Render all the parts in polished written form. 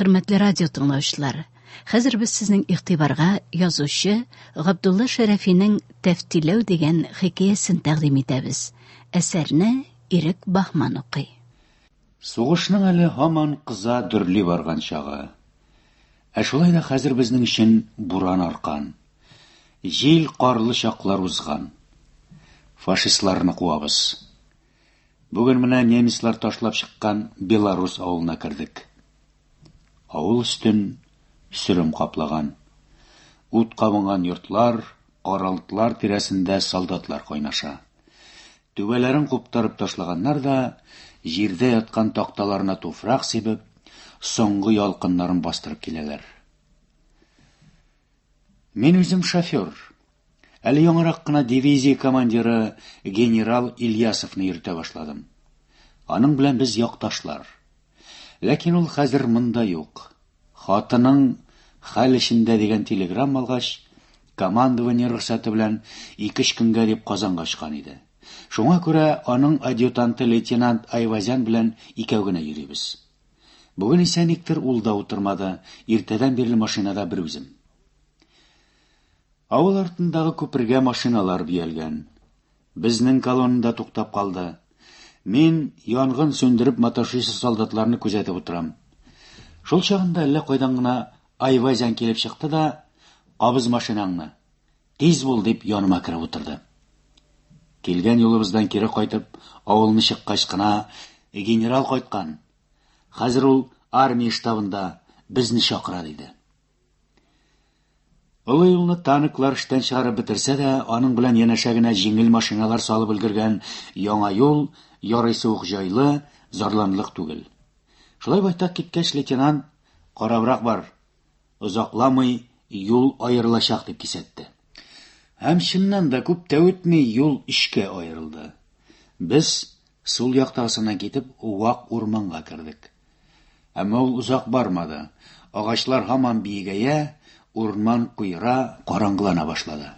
Hürmetli radyo dinləyicilər, hazır biz sizin iqtibarğa yazışı Abdulla Şərəfinin Təftilləv degan hekayəsini təqdim etəmiz. Əsərini İrik Bahman oqый. Сугышның әле һаман кыза дөрли барган чагы. Шулай да хәзер безнең өчен буран аркан. Җил карлы чаклар узган. Фашистларны куабыз. Бүген менә немецлар ташлап чыккан Белорус авылына кирдек. Авыл өстен сүрем каплаган. Ут кабынган йортлар, каралтлар тирәсендә солдатлар кайнаша. Түбәләрен куптарып ташлаганнар да җирдә яткан такталарына туфрак сибеп, соңгы ялкыннарын бастырып киләләр. Мин үзем шофер. Әле яңарак кына дивизия командиры генерал Ильясовны йөртә башладым. Аның белән без якташлар. Ләкин ул хәзер монда юк. Хатының хәл эчендә дигән телеграмма алгач, командование рөхсәте белән 2 көнгә дип Казанга чыккан иде. Шуңа күрә аның адъютанты лейтенант Айвазян белән икәү генә йөрибез. Бүген исә никтер ул да утырмады, иртәдән бирле машинада бер үзем. Авыл артындагы күпергә машиналар биялгән. Безнең колоннада туктап калды. Мин янгын сөндереп маташучы солдатларны күзәтеп утырам. Шул чагында әллә кайдан гына Айвазян килеп чыкты да, "Кабыз машинаңны. Тиз бул" дип яныма кире утырды. Килгән юлыбыздан кире кайтып, авылны чыккач кына генерал кайткан. Хәзер ул армия штабында безне чакыра диде. Ул юлны танклар эштән чыгарып битерсә дә, аның белән янәшә генә җиңел машиналар салып өлгергән яңа юл ярыйсы ук җайлы, зарланлык түгел. Шулай байтак киткәч лейтенант "Карабрак бар. Озакламый юл аерылачак" дип кисәтте. Һәм чыннан да күп тә үтми юл 2-кә аерылды. Без сул яктагысына китеп вак урманга кирдек. Әмма ул узак бармады. Агачлар һаман биегәя, урман куйра, караңгылана башлады.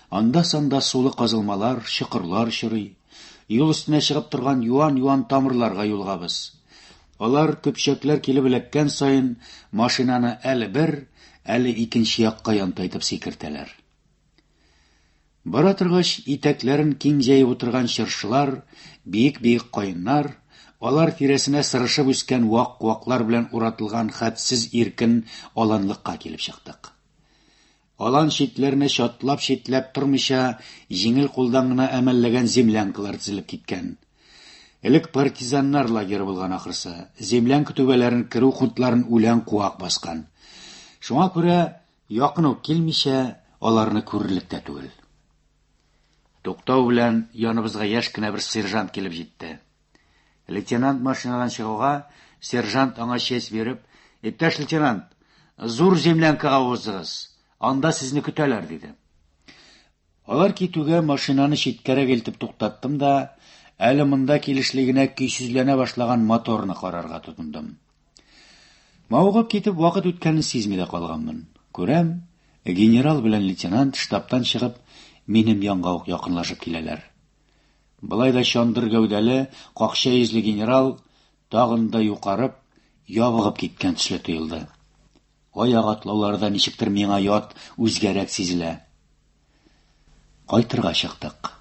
Анда-санда сулы казылмалар, чыкырлар чырый. Юл өстенә чыгып торган юан тамырларга юлгабыз. Алар көпчәкләр килеп эләккән сайын машинаны әле бер, әле икенче якка янтайтып сикертәләр. Бара торгач, итәкләрен киң җәеп утырган чыршылар, биек каеннар, алар тирәсенә сырышып үскән вак-ваклар белән уратылган хәтсез иркен аланлыкка килеп чыктык. Алан читләренә чатлап тормыйча, җиңел кулдан гына әмәлләгән землянкалар тезелеп киткән. Элек партизаннар лагере булган ахырсы, землянка түбәләрен кирү хунтларын үлән куак баскан. Шуңа күрә якын ук килмичә, аларны күрерлек тә түгел. Туктау белән яныбызга яшь кенә бер сержант килеп җитте. Лейтенант машинадан чыгуга, сержант аңа чәс биреп, "Иптәш лейтенант, зур землянкага узыгыз. Анда сезне көтәләр" диде. Алар китүгә машинаны читкәрәк илтеп туктаттым да, әле монда килешлегенә көйсезләнә башлаган моторны карарга тотындым. Маугып китеп вакыт үткәнен сизми дә калганмын. Күрәм, генерал белән лейтенант штабтан чыгып, минем янга ук якынлашып киләләр. Былай да чандыр гәүдәле, какча йөзле генерал тагын да юкарып, ябыгып киткән төсле тоелды. Аяк атлауларда ничектер миңа ят үзгәрәк сизелә. Кайтырга чыктык.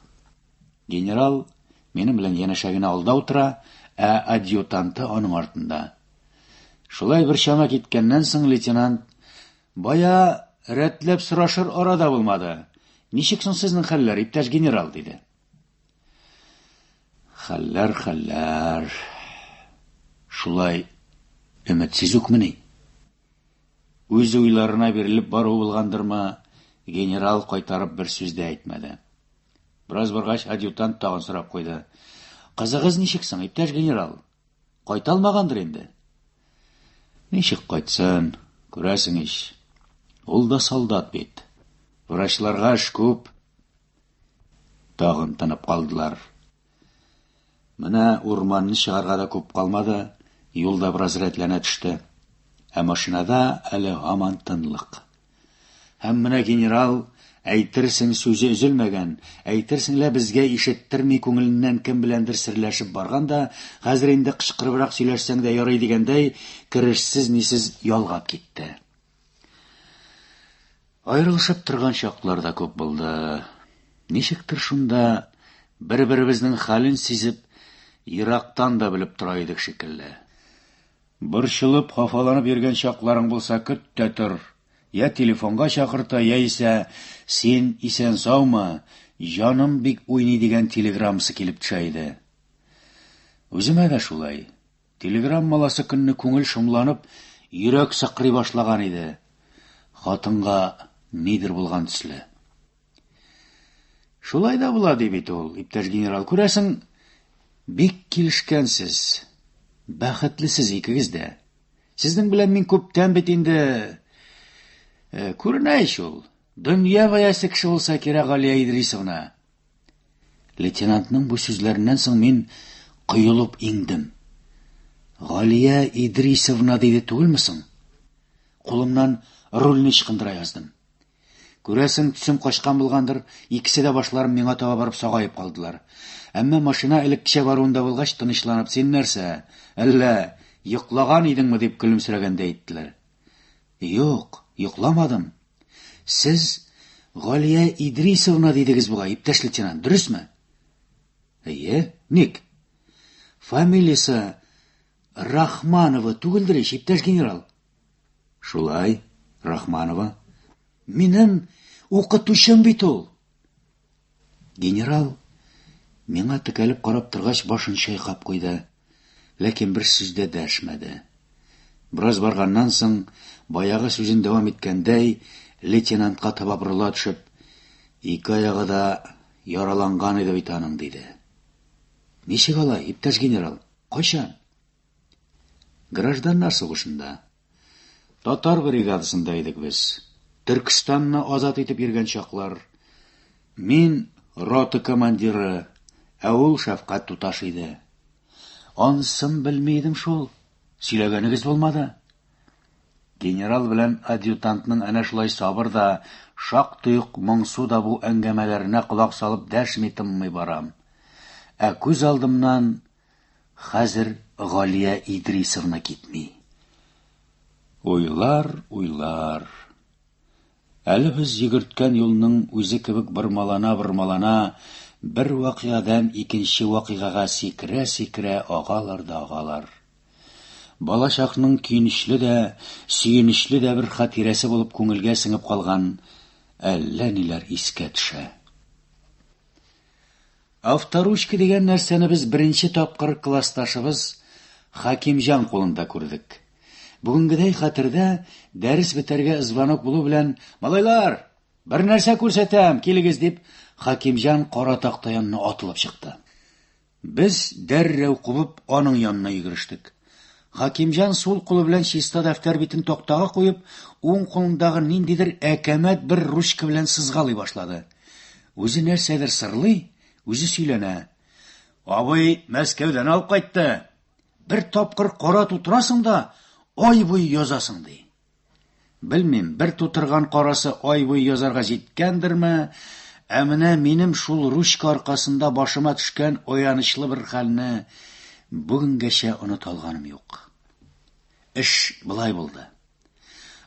Генерал минем белән янәшә генә алда утыра, ә адъютанты аның артында. Шулай бер чама киткәннән соң лейтенант: "Бая рәтләп сорашыр арада булмады. Ничек соң сезнең хәлләр, иптәш генерал?" диде. Хәлләр. Шулай өметсез үкмени. Үз уйларына бирелеп бару булгандырмы, генерал кайтарып бер сүз дә әйтмәде. Бераз баргач, адъютант тагын сорап куйды: "Кызыгыз ничек соң, иптәш генерал? Кайта алмагандыр инде?" "Ничек кайтсын, күрәсең ич. Ул да солдат бит. Врачларга эш күп." Тагын тынып калдылар. Менә урманны чыгарга да күп калмады, юлда бераз рәтләнә төште. Ә машинада әле һаман тынлык. Һәм менә генерал Әйтерсең сүзе өзелмәгән, әйтерсең лә безгә ишеттерми күңеленнән кем беләндер серләшеп барганда, хәзер инде кычкырыбрак сөйләшсәң дә ярый дигәндәй, керешсез нисез ялгап китте. Аерылышып торган чаклар да күп булды. Ничектер шунда бер-беребезнең хәлен сизеп, ерактан да белеп тора идек шикелле. Борчылып, хафаланып йөргән чакларың булса, көттә тор. Я телефонга чакырта, яисә син исән саумы, җаным бик уйный дигән телеграммасы килеп төшә иде. Үземә дә шулай. Телеграммаласы көнне күңел шомланып, йөрәк сакрый башлаган иде. Хатынга нидер булган төсле. Шулай да була ди бит ул, иптәш генерал. Күрәсең, бик килешкәнсез, бәхетлесез икегез дә. Сезнең белән мин күптән бит инде күренә шул. Дөнья баясы кеше булса кирәк, Галия Идрисовна. Лейтенантның бу сүзләреннән соң мин кыйылып иңдем. Галия Идрисовна диде түгелме соң? Кулымнан рульны ычкындыра яздым. Күрәсең, төсем качкан булгандыр, икесе дә башларым миңа таба барып сагаеп калдылар. Әмма машина элеккечә баруында булгач тынычланып, син нәрсә, әллә йоклаган идеңме дип көлемсерәгәндә әйттеләр. Юк, йокламадым. Сез Галия Идрисовна дидегез бугай, иптәш лейтенант, дөресме? Әйе, ник? Фамилиясе Рахманова түгелдер ич, иптәш генерал. Шулай, Рахманова. Минем укытучым бит ул. Генерал миңа текәлеп карап торгач башын чайкап куйды, ләкин бер сүз дә дәшмәде. Бераз барганнан соң, баягы сүзен дәвам иткәндәй, лейтенантка таба борыла төшеп, ике аягы да яраланган иде бит аның, диде. Ничек алай, иптәш генерал? Кайчан? Гражданнар сугышында. Татар бригадасында идек без. Төркстанны азат итеп йөргән чаклар. Мин рота командиры, ә ул Шәфкать туташ иде. Ансын белмәйдем шул. Сөйләгәнегез булмады. Генерал белән адъютантның әнә шулай сабыр да, шактый ук моңсу да бу әңгәмәләренә колак салып дәшми тынмый барам. Ә күз алдымнан хәзер Галия Идрисовна китми. Уйлар. Әле без йөгерткән юлның үзе кебек бормалана, бер вакыйгадан икенче вакыйгага сикерә агалар. Бала чакның көйнечле дә, сөенечле дә бер хатирәсе булып күңелгә сеңеп калган әллә ниләр искә төшә. Авторучка дигән нәрсәне без беренче тапкыр классташыбыз Хакимҗан кулында күрдек. Бүгенгедәй хәтердә дәрес бетәргә звонок булу белән, малайлар, бер нәрсә күрсәтәм, килегез дип, Хакимҗан кара такта янына атылып чыкты. Без дәррәү кубып аның янына йөгерештек. Хакимҗан сул кулы белән чиста дәфтәр битен тактага куеп, уң кулындагы ниндидер әкәмәт бер ручка белән сызгалый башлады. Үзе нәрсәдер сырлый, үзе сөйләнә. Абый Мәскәүдән алып кайтты. Бер тапкыр кара тутырасың да, ай буй язасың ди. Белмим, бер тутырган карасы ай буй язарга җиткәндерме, ә менә минем шул ручка аркасында башыма төшкән аянычлы бер хәлне бүгенгәчә оныталганым юк. Эш былай булды.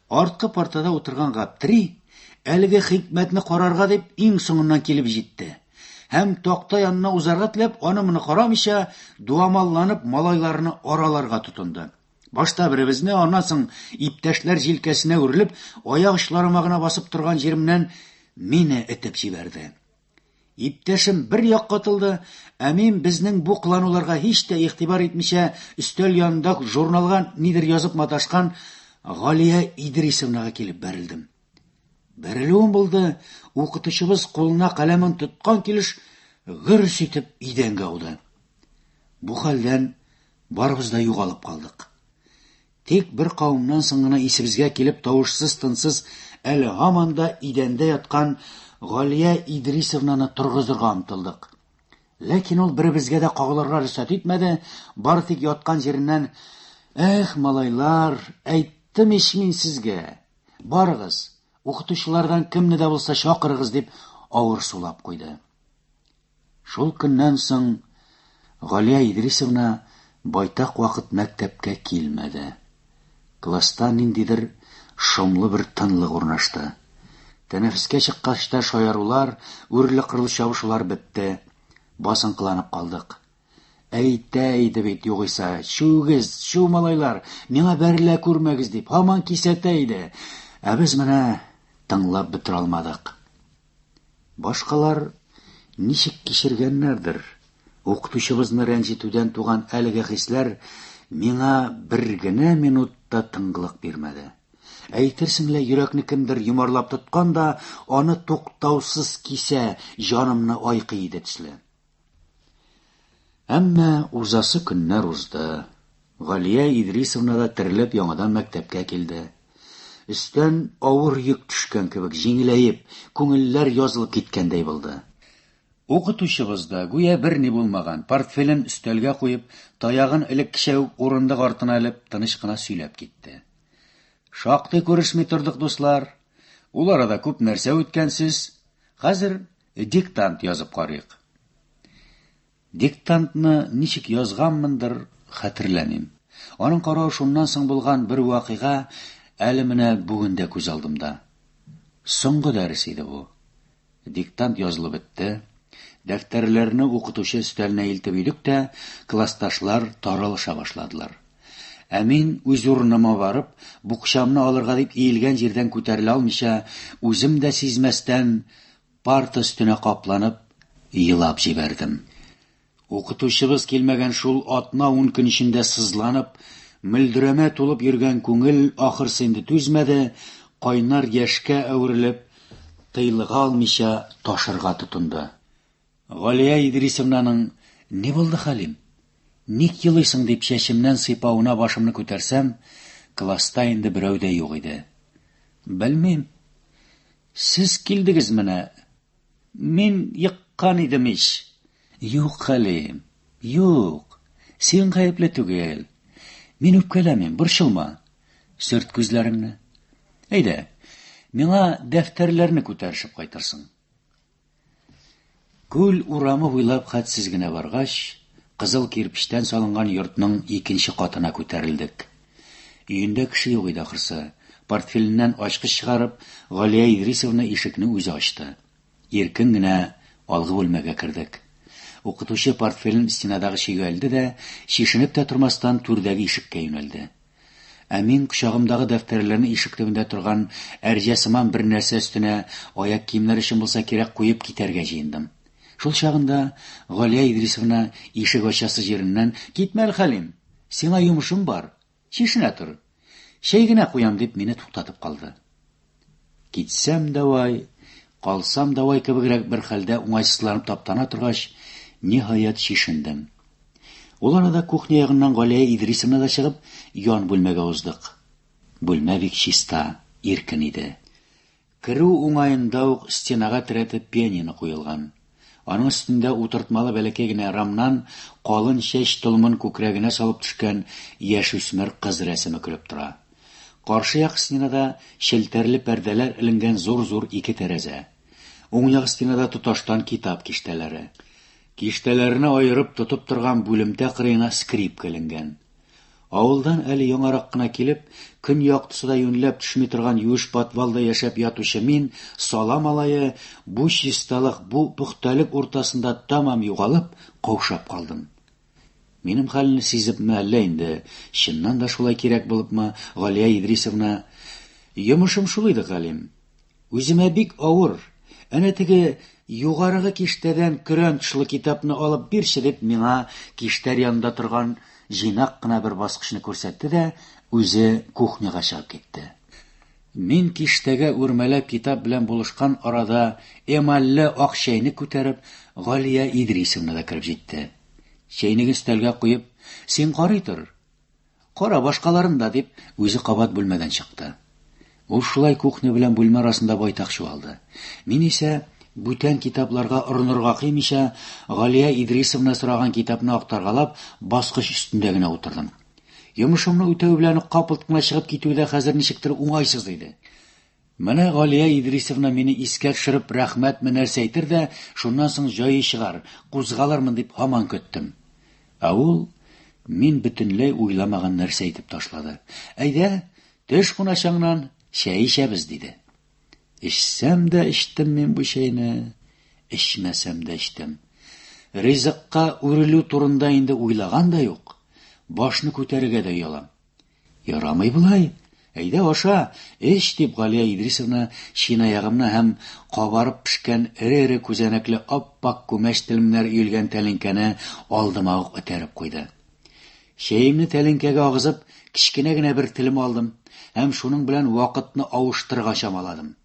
Арткы партада утырган Гаптри әлеге хикмәтне карарга дип иң соңыннан килеп җитте. Һәм такта янына узарга теләп, аны-моны карамыйча, дуамалланып малайларны араларга тотынды. Башта беребезне, аннан соң иптәшләр җилкәсенә үрелеп, аяк очларыма гына басып торган җиремнән мине этеп җибәрде. Иптәшем бер якка тылды, ә мин безнең бу кылануларга һич тә игътибар итмичә, өстәл янында журналга нидер язып маташкан Галия Идрисовнага килеп бәрелдем. Бәрелүем булды, укытучыбыз кулына каләмен тоткан килеш гөрс итеп идәнгә ауды. Бу хәлдән барыбыз да югалып калдык. Тик бер кавымнан соң гына исебезгә килеп тавышсыз-тынсыз әле һаман да идәндә яткан Галия Идрисовнаны торгызырга омтылдык. Ләкин ул беребезгә дә кагылырга рөхсәт итмәде, бары тик яткан җиреннән: "Эх, малайлар, әйттем ич мин сезгә. Барыгыз, укытучылардан кемне дә булса чакырыгыз дип авыр сулап куйды. Шул көннән соң Галия Идрисовна байтак вакыт мәктәпкә килмәде. Класста ниндидер шомлы бер тынлык урнашты. Тәнәфескә чыккач та шаярулар, үрле-кырлы чабышулар бетте. Басынкыланып калдык. Әйтә иде бит югыйса, шугыз, шу малайлар, миңа бәрелә күрмәгез дип, һаман кисәтә иде. Ә без менә тыңлап бетер алмадык. Башкалар ничек кичергәннәрдер? Укытучыбызны рәнҗетүдән туган әлеге хисләр миңа бер генә минутта тыңгылык бирмәде. Әйтерсең лә йөрәкне кемдер йомарлап тоткан да, аны туктаусыз кисә, җанымны айкый иде төсле. Әмма узасы көннәр узды. Галия Идрисовна да терелеп яңадан мәктәпкә килде. Өстән авыр йөк төшкән кебек җиңеләеп, күңелләр язылып киткәндәй булды. Укытучыбыз да гүя бер ни булмаган, портфелен өстәлгә куеп, таягын элеккечә үк урындык артына элеп, тыныч кына сөйләп китте. Шактый күрешми тордык, дуслар. Ул арада күп нәрсә үткәнсез. Хәзер диктант язып карыйк. Диктантны ничек язганмындыр, хәтерләмим. Аның карау шуннан соң булган бер вакыйга әле менә бүген дә күз алдымда. Соңгы дәрес иде бу. Диктант язылып бетте. Дәфтәрләрне укытучы өстәленә илтеп идек тә, классташлар таралыша башладылар. Ә мин үз урыныма барып, букчамны алырга дип иелгән җирдән күтәрелә алмыйча, үзем дә сизмәстән парта өстенә капланып, елап җибәрдем. Укытучыбыз килмәгән шул атна-ун көн эчендә сызланып, мөлдерәмә тулып йөргән күңел ахырсы инде түзмәде, кайнар яшькә әверелеп, тыйлыга алмыйча ташырга тотынды. Галия Идрисовнаның «Ни булды, Халим? Ник елыйсың?» дип чәчемнән сыйпауына башымны күтәрсәм, класста инде берәү дә юк иде. Белмим. Сез килдегез менә. Мин йыккан идем ич. Юк, Халим. Юк. Син гаепле түгел. Мин үпкәләмим, борчылма. Сөрт күзләреңне. Әйдә, миңа дәфтәрләрне күтәрешеп кайтырсың. Күл урамы буйлап хәтсез генә баргач, кызыл кирпичтән салынган йортның икенче катына күтәрелдек. Өендә кеше юк иде ахырсы. Портфеленнән ачкыч чыгарып, Галия Идрисовна ишекне үзе ачты. Иркен генә алгы бүлмәгә кердек. Укытучы портфелен стенадагы чигәлде дә, шишенеп тә тормастан түрдәге ишеккә юнәлде. Ә мин кочагымдагы дәфтәрләрне ишек төбендә торган әрҗәсыман бер нәрсә өстенә аяк киемнәр өчен булса кирәк куеп китәргә җыендым. Шул чагында Галия Идрисовна ишек ачасы җиреннән «Китмәл, Халим, сиңа йомышым бар, шишенә тор. Чәй генә куям» дип мине туктатып калды. Китсәм давай, калсам давай кебегрәк бер хәлдә уңайсызланып таптана торгач, ниһаять шишендем. Ул арада кухня ягыннан Галия Идрисовна да чыгып, ян бүлмәгә уздык. Бүлмә бик чиста, иркен иде. Керү уңаенда ук стенага терәтеп пианино куелган. Аның өстендә утыртмалы бәләкәй генә рамнан калын чәч толымын күкрәгенә салып төшкән яшь үсмер кыз рәсеме күреп тора. Каршы як стенада челтәрле пәрдәләр эленгән зур-зур ике тәрәзә. Уң як стенада тоташтан китап киштәләре. Киштәләрне аерып тотып торган бүлемтә кырыена скрипка эленгән. Авылдан әле яңарак кына килеп, көн яктысында юньләп төшми торган юеш подвалда яшәп ятучы мин, сала малае, бу чисталык, бу пөхтәлек уртасында тамам югалып, каушап калдым. Минем хәлне сизепме әллә инде, чыннан да шулай кирәк булыпмы, Галия Идрисовна? Йомышым шул иде, Галим. Үземә бик авыр. Әнә теге югарыгы киштәдән көрән төшле китапны алып бирче дип миңа киштәр янында торган җыйнак кына бер баскычны күрсәтте дә, үзе кухняга чыгып китте. Мин киштәгә үрмәләп китап белән булышкан арада эмальле ак чәйне күтәреп, Галия Идрисовна да киреп җитте. Чәйнеге өстәлгә куеп, син карый тор. Кара башкаларын да дип, үзе кабат бүлмәдән чыкты. Ул шулай кухня белән бүлмә арасында байтак чуалды. Мин исә бүтән китапларга орынырга кыймыйча, Галия Идрисовна сораган китапны актаргалап, баскыч өстендә генә утырдым. Йомышымны үтәү белән капылт кына чыгып китүдә хәзер ничектер уңайсыз иде. Менә Галия Идрисовна мине искә төшереп рәхмәт нәрсә әйтер дә, шуннан соң җае чыгар, кузгалармын дип һаман көттем. Ә ул мин бөтенләй уйламаган нәрсә әйтеп ташлады. Әйдә, төш куначаңнан чәй эчәбез диде. Эчсәм дә эчтем мин бу чәйне, эчмәсәм дә эчтем. Ризыкка үрелү турында инде уйлаган да юк. Башны күтәрергә дә уялам. Ярамый булай. Әйдә аша, эч дип Галия Идрисовна чинаягымны һәм кабарып пешкән эре-эре күзәнәкле ап-пак күмәч телемнәр өелгән тәлинкәне алдыма ук этәреп куйды. Чәемне тәлинкәгә агызып, кичкенә генә бер телем алдым һәм шуның белән вакытны авыштырырга чамаладым.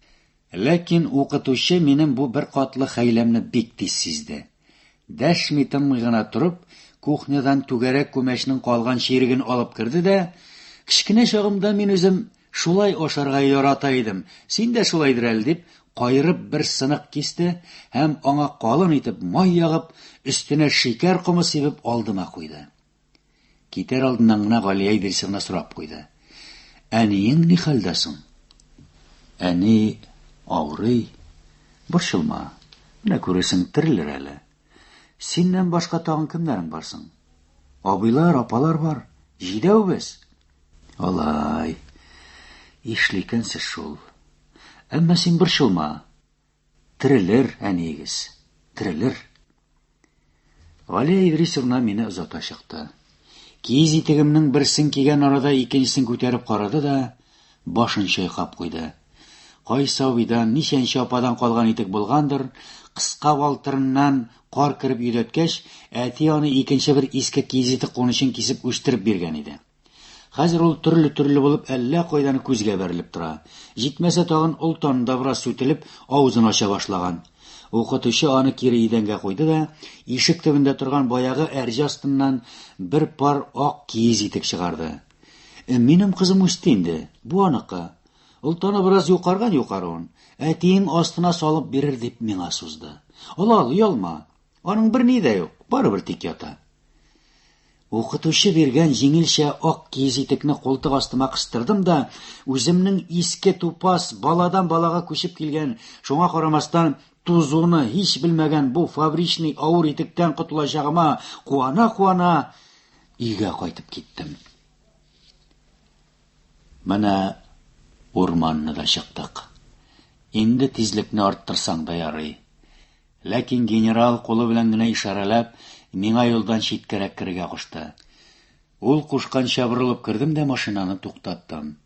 Ләкин укытучы минем бу бер катлы хәйләмне бик тиз сизде. Дәшми тынмый гына торып, кухнядан түгәрәк күмәчнең калган чиреген алып керде дә, кичкенә чагымда мин үзем шулай ашарга ярата идем, син дә шулайдыр әле дип, кайрып бер сынык кисте һәм аңа калын итеп май ягып, өстенә шикәр комы сибеп алдыма куйды. Китәр алдыннан гына Галия Идрисовна сорап куйды. Әниең ни хәлдә соң? Әни авырый. Борчылма. Менә күрәсең терелер әле. Синнән башка тагын кемнәрең барсың? Абыйлар, апалар бар. Җидәү без. Алай. Ишликәнсез шул. Әмма син борчылма. Терелер әниегез. Терелер. Галия Идрисовна мине озата чыкты. Киез итегемнең берсен кигән арада икенчесен күтәреп карады да, башын чайкап куйды. Кайсы авыйдан, ничәнче ападан калган итек булгандыр, кыска валтырыннан кар киреп йөдәткәч, әти аны икенче бер иске киез итек кунычын кисеп үстереп биргән иде. Хәзер ул төрле-төрле булып әллә кайдан күзгә бәрелеп тора. Җитмәсә тагын ултанда бераз сүтелеп, авызын ача башлаган. Укытучы аны кире идәнгә куйды да, ишек төбендә торган баягы әрҗә астыннан бер пар ак киез итек чыгарды. Минем кызым үсте инде, бу аныкы. Ултаны бераз юкарган, әтиең астына салып бирер дип миңа сузды. Ал, уялма. Аның бер ни дә юк, барыбер тик ята. Укытучы биргән җиңелчә ак киез итекне култык астыма кыстырдым да, үземнең иске тупас баладан балага күчеп килгән, шуңа карамастан тузуны һич белмәгән бу фабричный авыр итектән котылачагыма куана-куана өйгә кайтып киттем. Менә урманны да чыктык. Инде тизлекне арттырсаң да ярый. Ләкин генерал кулы белән генә ишарәләп, миңа юлдан читкәрәк кергә кушты. Ул кушканча борылып кердем дә машинаны туктаттым.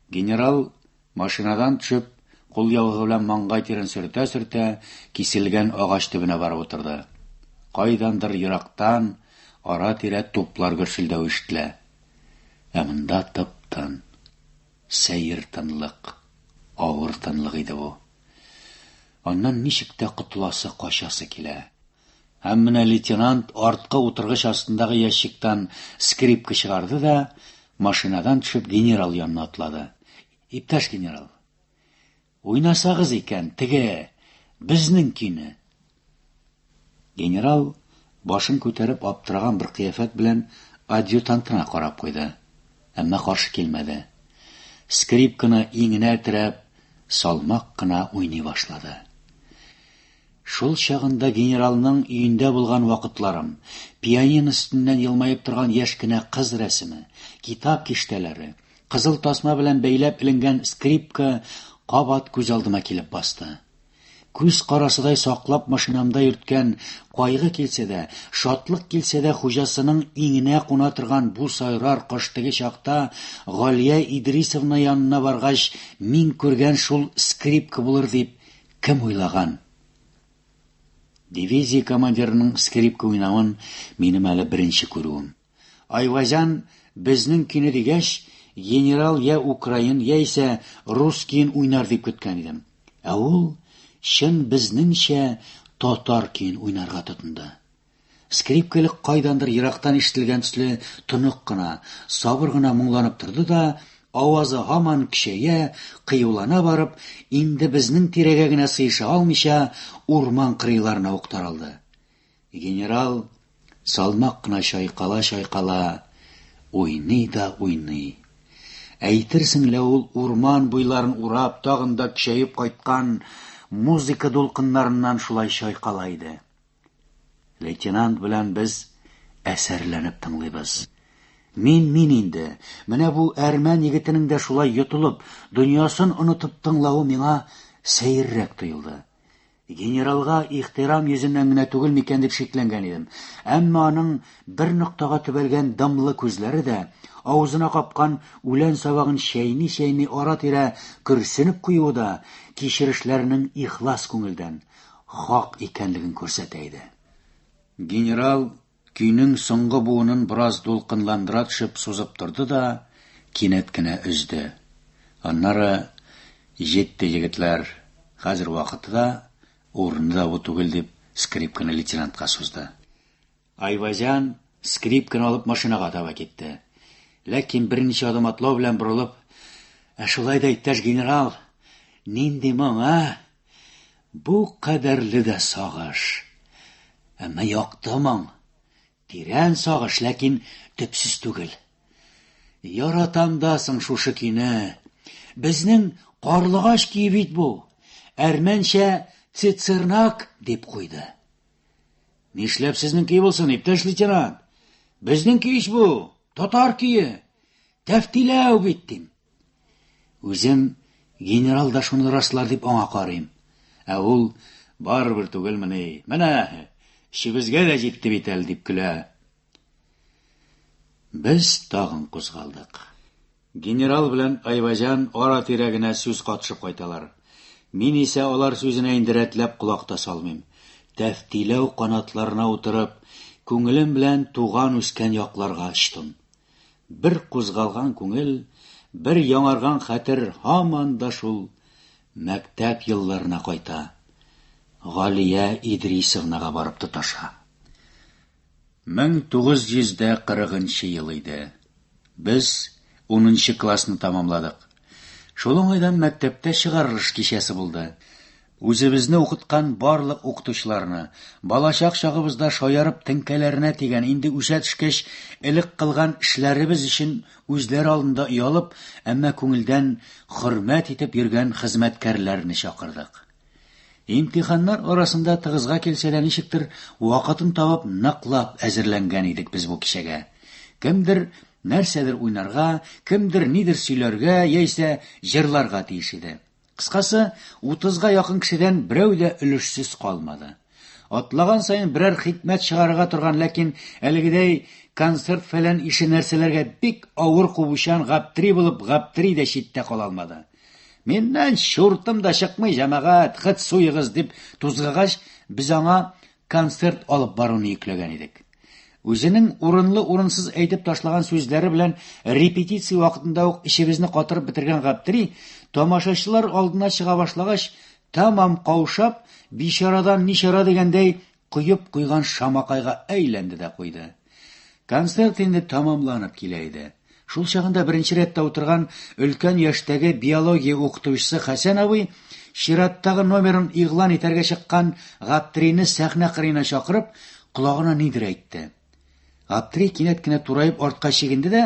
Генерал машинадан төшеп, кул явыгы белән маңгай тирен сөртә-сөртә, киселгән агач төбенә барып утырды. Кайдандыр ерактан ара-тирә туплар гөршелдәү ишетелә. Ә монда тып-тын, сәер тынлык, авыр тынлык иде бу. Аннан ничек тә котыласы, качасы килә. Һәм менә лейтенант арткы утыргыч астындагы ящиктан скрипка чыгарды да, машинадан төшеп генерал янына атлады. Иптәш генерал, уйнасагыз икән, теге, безнең көйне. Генерал башын күтәреп аптыраган бер кыяфәт белән адъютантына карап куйды. Әмма каршы килмәде. Скрипканы иңенә терәп, салмак кына уйный башлады. Шул чагында генералның өендә булган вакытларым, пианино өстеннән елмаеп торган яшь кенә кыз рәсеме, китап киштәләре, кызыл тасма белән бәйләп иленгән скрипка кабат күз алдыма килеп басты. Күз карасыдай саклап машинамда йөрткән, кайгы килсә дә, шатлык килсә дә хуҗасының иңенә куна торган бу сайрар кыштагы чакта Галия Идрисовна янына баргач, мин күргән шул скрипка булыр дип кем уйлаган? Дивизия командирының скрипка уйнавын минем әле беренче күрүем. Айвазян безнең көйне дигәч, генерал я украин, яисә рус көен уйнар дип көткән идем. Ә ул чын безнеңчә татар көен уйнарга тотынды. Скрипкалык кайдандыр ерактан ишетелгән төсле тонык кына, сабыр гына моңланып торды да, авазы һаман кичәя, кыюлана барып, инде безнең тирәгә генә сыйша алмыйча, урман кырыйларына ук таралды. Генерал салмак кына чайкала-чайкала уйный да уйный. Әйтерсең лә ул урман буйларын урап, тагында көчәеп кайткан музыка дулкыннарыннан шулай чайкала иде. Лейтенант белән без әсәрләнеп тыңлыйбыз. Мин инде, менә бу әрмән егетенең дә шулай йотылып, дөньясын онытып тыңлавы миңа сәеррәк тоелды. Генералга ихтирам йөзеннән генә түгел микән дип шикләнгән идем. Әмма аның бер ноктага төбәлгән дымлы күзләре дә, авызына капкан үлән сабагын чәйни ара-тирә көрсенеп куюы да кичерешләренең ихлас күңелдән хак икәнлеген күрсәтә иде. Генерал көйнең соңгы буынын бераз дулкынландыра төшеп сузып торды да кинәт кенә өзде. Аннары җитте егетләр, хәзер вакытыда урында бу түгел дип скрипканы лейтенантка сузды. Айвазян скрипканы алып машинага таба китте. Ләкин берничә адым атлау белән борылып, шулай да иптәш генерал, нинди моң, бу кадәрле дә сагыш. Әмма якты моң, тирән сагыш, ләкин төпсез түгел. Яратам да соң шушы көйне. Безнең карлыгач көй бит бу. Әрмәнчә Цицернак дип куйды. Нишләп сезнең көй булсын, иптәш лейтенант? Безнең көй бу, татар көе. Тәфтиләү бит дим. Үзем генерал да шуны раслар дип аңа карыйм. Ә ул барыбер түгелмени. Менә шибезгә дә җитте бит әле дип көлә. Без тагын кузгалдык. Генерал белән Айвазян ара-тирә генә сүз катышып кайталар. Мин исә алар сүзенә инде рәтләп колакта салмыйм. Тәфтиләү канатларына утырып, күңелем белән туган үскән якларга очтым. Бер кузгалган күңел, бер яңарган хәтер һаман да шул мәктәп елларына кайта. Галия Идрисовнага барып тоташа. 1940 ел иде. Без 10 классны тамамладык. Шул уңайдан мәктәптә чыгарылыш кичәсе булды. Үзебезне укыткан барлык укытучыларны, балачак чагыбызда шаярып теңкәләренә тигән, инде үсә төшкәч элек кылган эшләребез өчен үзләр алдында уялып, әмма күңелдән хөрмәт итеп йөргән хезмәткәрләрне чакырдык. Имтиханнар арасында тыгызга килсә дә ничектер вакытын табып ныклап әзерләнгән идек без бу кичәгә. Кемдер нәрсәдер уйнарга, кемдер нидер сөйләргә, яисә җырларга тиеш иде. Кыскасы, 30га якын кешедән берәү дә өлешсез калмады. Атлаган сайын берәр хикмәт чыгарырга торган, ләкин әлегедәй концерт фәлән ише нәрсәләргә бик авыр кубучан Гаптри булып, Гаптри дә читтә кала алмады. Миннән шуртым да чыкмый, җәмәгать, хит суйыгыз дип тузгагач, без аңа концерт алып баруны йөкләгән идек. Үзенең урынлы урынсыз әйтеп ташлаган сүзләре белән репетиция вакытында ук ишебезне катырып бетергән Гаптри, тамашачылар алдына чыга башлагач, тамам каушап, бичарадан ничара дигәндәй куеп куйган шамакайга әйләнде дә куйды. Концерт инде тамамланып килә иде. Шул чагында беренче рәттә утырган өлкән яшьтәге биология укытучысы Хәсән абый чираттагы номерын игълан итәргә чыккан Гаптрины сәхнә кырыена чакырып, колагына нидер әйтте. Гаптри кинәт кенә турайып артка чигенде дә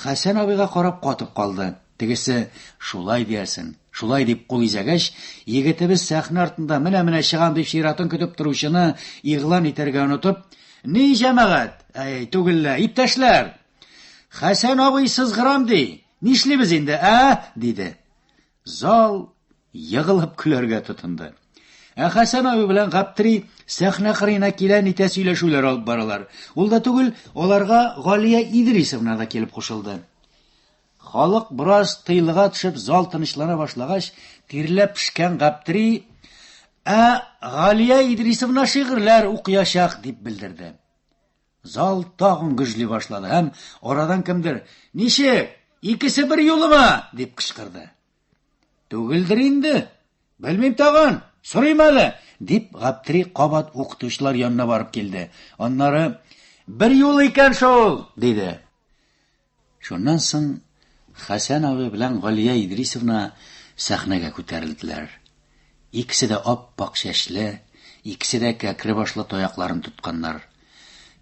Хәсән абыйга карап катып калды. Тегесе шулай диясен, шулай дип кул изәгәч, егетебез сәхнә артында менә чыгам дип чиратын көтеп торучыны игълан итәргә онытып, "Ни җәмәгать, түгелләр, иптәшләр, Хәсән абый сызгырам ди. Нишлибез инде, диде. Зал ягылып көләргә тотынды. Хәсән абый белән Гаптри сәхнә кырыена килә нитә сөйләшүләр алып баралар. Ул да түгел, аларга Галия Идрисовна да килеп кушылды. Халык бераз тыйлыга төшеп зал тынычлана башлагач, тирләп пешкән Гаптри, Галия Идрисовна шигырьләр укыячак дип белдерде. Зал тагын гөжли башлады һәм арадан кемдер "Ничек? Икесе бер юлымы?" дип кычкырды. "Түгелдер инде. Белмим тагын. Сорыйм әле" дип Гаптри кабат укытучылар янына барып килде. Аннары "Бер юл икән шул" диде. Шуннан соң Хәсән абый белән Галия Идрисовна сәхнәгә күтәрелделәр. Икесе дә ап-пак чәчле, икесе дә кәкре башлы таякларын тотканнар.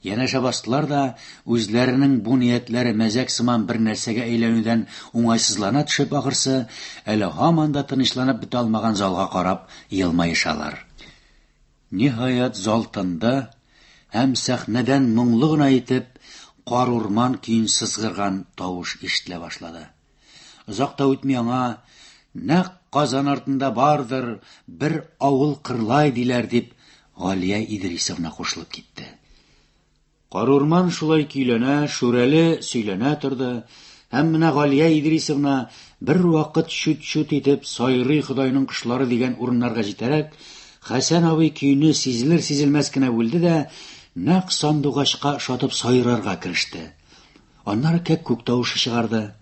Янәшә бастылар да, үзләренең бу ниятләре мәзәк сыман бер нәрсәгә әйләнүдән уңайсызлана төшеп ахырсы, әле һаман да тынычланып бетә алмаган залга карап елмаешалар. Ниһаять зал тынды, һәм сәхнәдән моңлы гына итеп кар урман көен сызгырган тавыш ишетелә башлады. Озак та үтми аңа нәкъ Казан артында бардыр, бер авыл кырлай диләр дип Галия Идрисовна кушылып китте. Кар урман шулай көйләнә, Шүрәле сөйләнә торды, һәм менә Галия Идрисовна бер вакыт шүт-шүт итеп Сайрый Худайның кышлары дигән урыннарга җитәрәк, Хәсән абый көйне сизелер-сизелмәс кенә бүлде дә, нәкъ сандугачка шатып сайрарга кереште. Аннары күк тавышы чыгарды.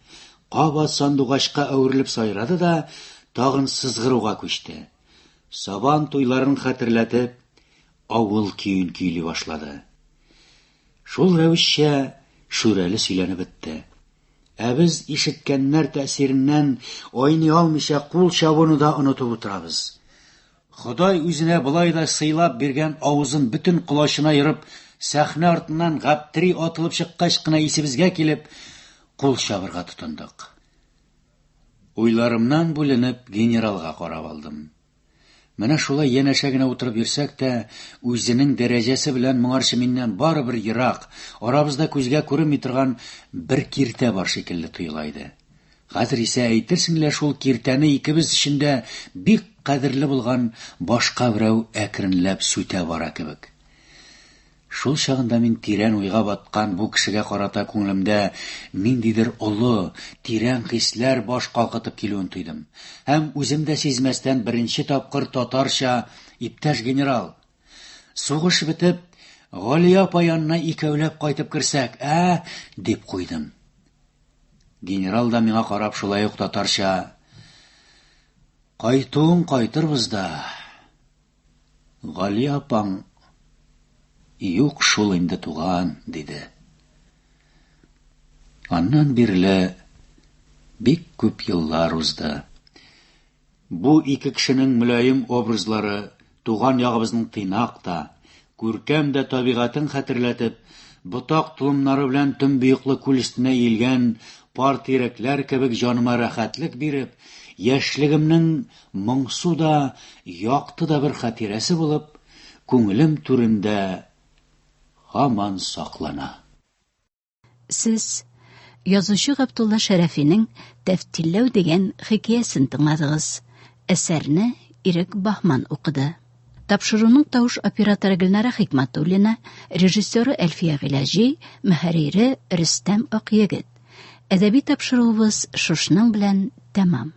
Кабат сандугачка әверелеп сайрады да, тагын сызгыруга күчте. Сабан туйларын хәтерләтеп, авыл көен көйли башлады. Шул рәвешчә Шүрәле сөйләнеп бетте. Ә без ишеткәннәр тәэсиреннән ойный алмыйча кул чабуны да онытып утырабыз. Ходай үзенә былай да сыйлап биргән авызын бүтән кулачына йырып, сәхнә артыннан Гаптри атылып чыккач кына исебезгә килеп, кул чабырга тотындык. Уйларымнан бүленеп генералга карап алдым. Менә шулай янәшә генә утырып йөрсәк тә, үзенең дәрәҗәсе белән моңарчы миннән барыбер ерак, арабызда күзгә күренми торган бер киртә бар шикелле тоела иде. Хәзер исә әйтерсең лә шул киртәне икебез эчендә бик кадерле булган башка берәү әкренләп сүтә бара кебек. Шул чагында мин тирән уйга баткан бу кешегә карата күңелемдә ниндидер олы, тирән хисләр баш калкытып килүен тойдым. Һәм үзем дә сизмәстән беренче тапкыр татарча: "Иптәш генерал, сугыш бетеп, Галия апа янына икәүләп кайтып керсәк, дип куйдым. Генерал да миңа карап шулай ук татарча: "Кайтуын кайтырбыз да, Галия апаң юк шул инде туган", диде. Аннан бирле бик күп еллар узды. Бу ике кешенең мөлаим образлары туган ягыбызның тыйнак та, күркәм дә табигатын хәтерләтеп, ботак тулымнары белән төнбөекле күл өстенә иелгән пар тирәкләр кебек җаныма рәхәтлек биреп, яшьлегемнең моңсу да, якты да бер хатирәсе булып, күңелем түрендә һаман саклана. Сез язучы Габдулла Шәрәфинең "Тәфтилләү" дигән хикәясен тыңладыгыз. Әсәрне Ирек Бахман укыды. Тапшыруның тавыш операторы Гөлнара Хикмәтуллина, режиссеры Әлфия Гыйләҗи, мөхәррире Рөстәм Акъегет. Әдәби тапшыруыбыз шушының белән тәмам.